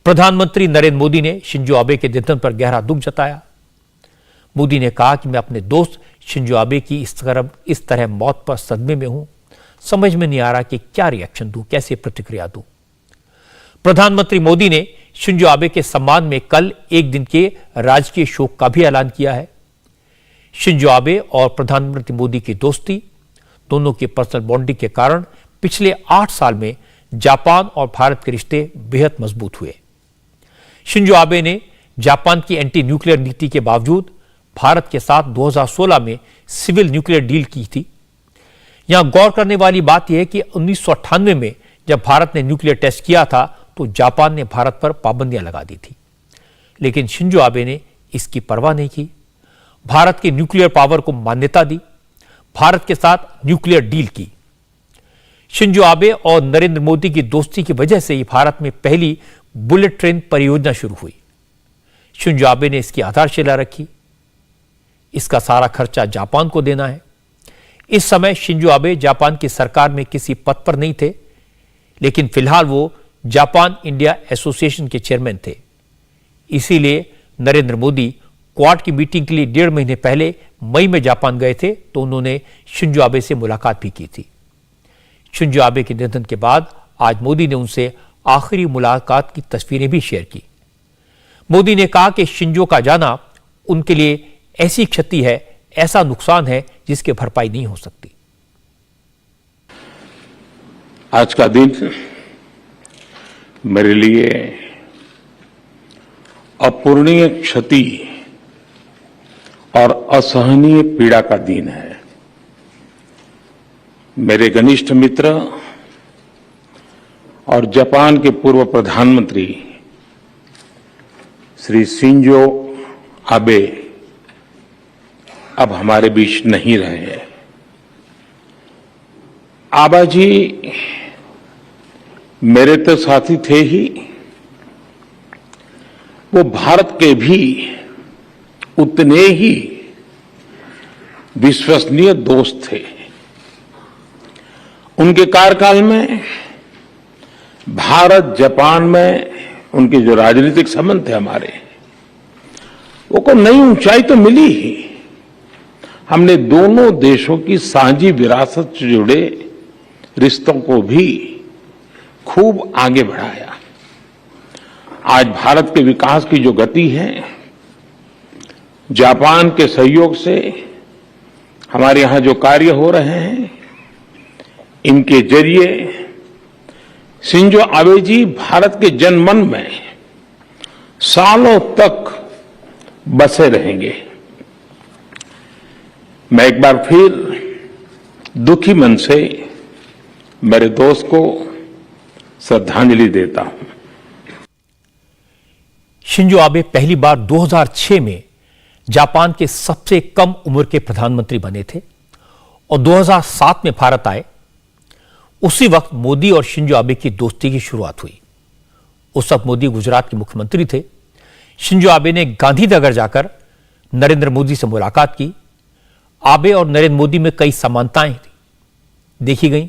प्रधानमंत्री नरेंद्र मोदी ने Shinzo Abe के निधन पर गहरा दुख जताया। मोदी ने कहा कि मैं अपने दोस्त शिंजो आबे की इस तरह मौत पर सदमे में हूं। समझ में नहीं आ रहा कि क्या रिएक्शन दूं, कैसे प्रतिक्रिया दूं। प्रधानमंत्री मोदी ने शिंजो आबे के सम्मान में कल एक दिन के राजकीय शोक का भी ऐलान किया है। शिंजो आबे और प्रधानमंत्री मोदी की दोस्ती, दोनों की पर्सनल बॉन्डिंग के कारण पिछले 8 साल में जापान और भारत के रिश्ते बेहद मजबूत हुए। शिंजो आबे ने जापान की एंटी न्यूक्लियर नीति के बावजूद भारत के साथ 2016 में सिविल न्यूक्लियर डील की थी। यहां गौर करने वाली बात यह है कि 1998 में जब भारत ने न्यूक्लियर टेस्ट किया था तो जापान ने भारत पर पाबंदियां लगा दी थी, लेकिन शिंजो आबे ने इसकी परवाह नहीं की। भारत के न्यूक्लियर पावर को मान्यता दी, भारत के साथ न्यूक्लियर डील की। शिंजो आबे और नरेंद्र मोदी की दोस्ती की वजह से ही भारत में पहली बुलेट ट्रेन परियोजना शुरू हुई। शिंजो आबे ने इसकी आधारशिला रखी। इसका सारा खर्चा जापान को देना है। इस समय शिंजो आबे जापान की सरकार में किसी पद पर नहीं थे, लेकिन फिलहाल वो जापान इंडिया एसोसिएशन के चेयरमैन थे। इसीलिए नरेंद्र मोदी क्वाड की मीटिंग के लिए 1.5 महीने पहले मई में जापान गए थे तो उन्होंने शिंजो आबे से मुलाकात भी की थी। शिंजो आबे के निधन के बाद आज मोदी ने उनसे आखिरी मुलाकात की तस्वीरें भी शेयर की। मोदी ने कहा कि शिंजो का जाना उनके लिए ऐसी क्षति है, ऐसा नुकसान है जिसकी भरपाई नहीं हो सकती। आज का दिन मेरे लिए अपूरणीय क्षति और असहनीय पीड़ा का दिन है। मेरे घनिष्ठ मित्र और जापान के पूर्व प्रधानमंत्री श्री शिंजो आबे अब हमारे बीच नहीं रहे हैं। आबा जी मेरे तो साथी थे ही, वो भारत के भी उतने ही विश्वसनीय दोस्त थे। उनके कार्यकाल में भारत जापान में उनके जो राजनीतिक संबंध थे हमारे, वो को नई ऊंचाई तो मिली ही। हमने दोनों देशों की साझी विरासत से जुड़े रिश्तों को भी खूब आगे बढ़ाया। आज भारत के विकास की जो गति है, जापान के सहयोग से हमारे यहां जो कार्य हो रहे हैं, इनके जरिए शिंजो आबे जी भारत के जनमन में सालों तक बसे रहेंगे। मैं एक बार फिर दुखी मन से मेरे दोस्त को श्रद्धांजलि देता हूं। शिंजो आबे पहली बार 2006 में जापान के सबसे कम उम्र के प्रधानमंत्री बने थे और 2007 में भारत आए। उसी वक्त मोदी और शिंजो आबे की दोस्ती की शुरुआत हुई। उस वक्त मोदी गुजरात के मुख्यमंत्री थे। शिंजो आबे ने गांधीनगर जाकर नरेंद्र मोदी से मुलाकात की। आबे और नरेंद्र मोदी में कई समानताएं देखी गईं।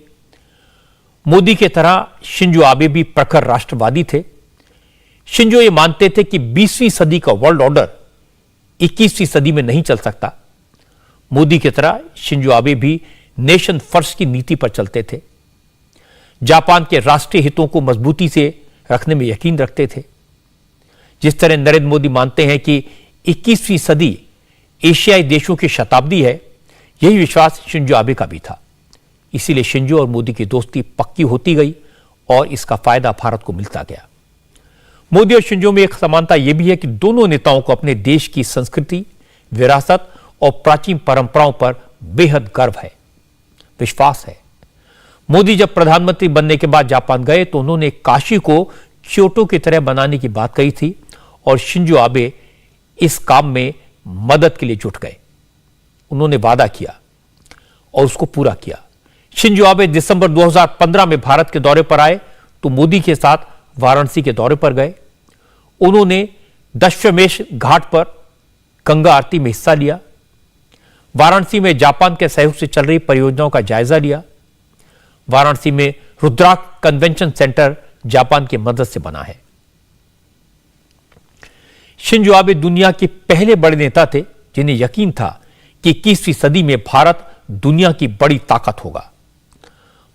मोदी की तरह शिंजो आबे भी प्रखर राष्ट्रवादी थे। शिंजो ये मानते थे कि 20वीं सदी का वर्ल्ड ऑर्डर 21वीं सदी में नहीं चल सकता। मोदी की तरह शिंजो आबे भी नेशन फर्स्ट की नीति पर चलते थे। जापान के राष्ट्रीय हितों को मजबूती से रखने में यकीन रखते थे। जिस तरह नरेंद्र मोदी मानते हैं कि 21वीं सदी एशियाई देशों की शताब्दी है, यही विश्वास शिंजो आबे का भी था। इसीलिए शिंजो और मोदी की दोस्ती पक्की होती गई और इसका फायदा भारत को मिलता गया। मोदी और शिंजो में एक समानता यह भी है कि दोनों नेताओं को अपने देश की संस्कृति, विरासत और प्राचीन परंपराओं पर बेहद गर्व है, विश्वास है। मोदी जब प्रधानमंत्री बनने के बाद जापान गए तो उन्होंने काशी को क्योटो की तरह बनाने की बात कही थी और शिंजो आबे इस काम में मदद के लिए जुट गए। उन्होंने वादा किया और उसको पूरा किया। शिंजो आबे दिसंबर 2015 में भारत के दौरे पर आए तो मोदी के साथ वाराणसी के दौरे पर गए। उन्होंने दशाश्वमेध घाट पर गंगा आरती में हिस्सा लिया। वाराणसी में जापान के सहयोग से चल रही परियोजनाओं का जायजा लिया। वाराणसी में रुद्राक्ष कन्वेंशन सेंटर जापान की मदद से बना है। शिंजो आबे दुनिया के पहले बड़े नेता थे जिन्हें यकीन था कि 21वीं सदी में भारत दुनिया की बड़ी ताकत होगा।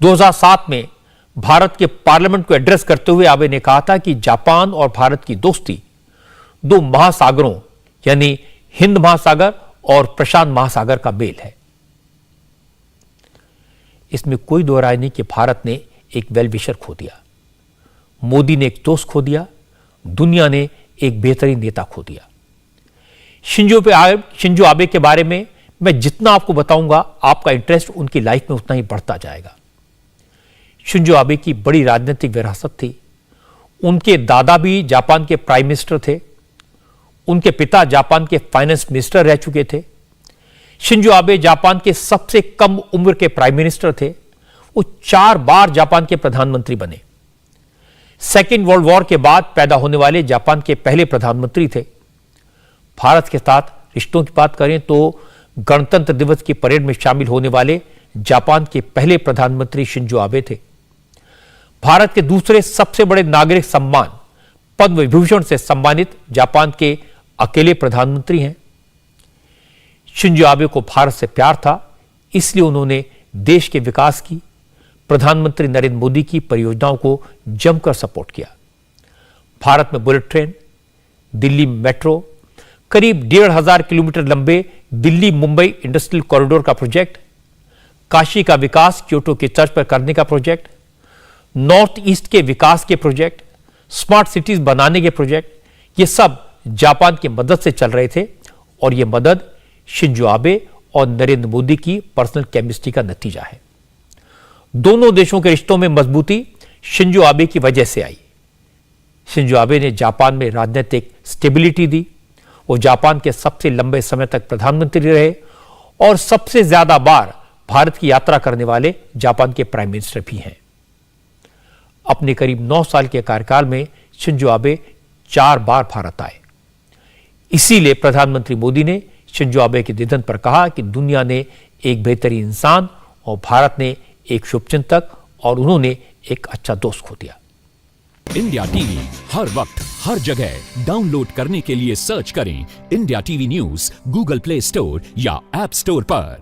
2007 में भारत के पार्लियामेंट को एड्रेस करते हुए आबे ने कहा था कि जापान और भारत की दोस्ती दो महासागरों यानी हिंद महासागर और प्रशांत महासागर का मेल है। इसमें कोई दो राय नहीं कि भारत ने एक वेल विशर खो दिया, मोदी ने एक दोस्त खो दिया, दुनिया ने एक बेहतरीन नेता खो दिया। शिंजो आबे के बारे में मैं जितना आपको बताऊंगा आपका इंटरेस्ट उनकी लाइफ में उतना ही बढ़ता जाएगा। शिंजो आबे की बड़ी राजनीतिक विरासत थी। उनके दादा भी जापान के प्राइम मिनिस्टर थे, उनके पिता जापान के फाइनेंस मिनिस्टर रह चुके थे। शिंजो आबे जापान के सबसे कम उम्र के प्राइम मिनिस्टर थे। वो 4 बार जापान के प्रधानमंत्री बने। सेकेंड वर्ल्ड वॉर के बाद पैदा होने वाले जापान के पहले प्रधानमंत्री थे। भारत के साथ रिश्तों की बात करें तो गणतंत्र दिवस की परेड में शामिल होने वाले जापान के पहले प्रधानमंत्री शिंजो आबे थे। भारत के दूसरे सबसे बड़े नागरिक सम्मान पद्म विभूषण से सम्मानित जापान के अकेले प्रधानमंत्री हैं। शिंजो आबे को भारत से प्यार था, इसलिए उन्होंने देश के विकास की, प्रधानमंत्री नरेंद्र मोदी की परियोजनाओं को जमकर सपोर्ट किया। भारत में बुलेट ट्रेन, दिल्ली मेट्रो, करीब 1,500 किलोमीटर लंबे दिल्ली मुंबई इंडस्ट्रियल कॉरिडोर का प्रोजेक्ट, काशी का विकास क्योटो के तर्ज पर करने का प्रोजेक्ट, नॉर्थ ईस्ट के विकास के प्रोजेक्ट, स्मार्ट सिटीज बनाने के प्रोजेक्ट, ये सब जापान की मदद से चल रहे थे और यह मदद शिंजो आबे और नरेंद्र मोदी की पर्सनल केमिस्ट्री का नतीजा है। दोनों देशों के रिश्तों में मजबूती शिंजो आबे की वजह से आई। शिंजो आबे ने जापान में राजनीतिक स्टेबिलिटी दी। वो जापान के सबसे लंबे समय तक प्रधानमंत्री रहे और सबसे ज्यादा बार भारत की यात्रा करने वाले जापान के प्राइम मिनिस्टर भी हैं। अपने करीब 9 साल के कार्यकाल में शिंजो आबे 4 बार भारत आए। इसीलिए प्रधानमंत्री मोदी ने शिंजो आबे के निधन पर कहा कि दुनिया ने एक बेहतरीन इंसान और भारत ने एक शुभचिंतक और उन्होंने एक अच्छा दोस्त खो दिया। इंडिया टीवी हर वक्त हर जगह डाउनलोड करने के लिए सर्च करें India TV news Google play store या ऐप स्टोर पर।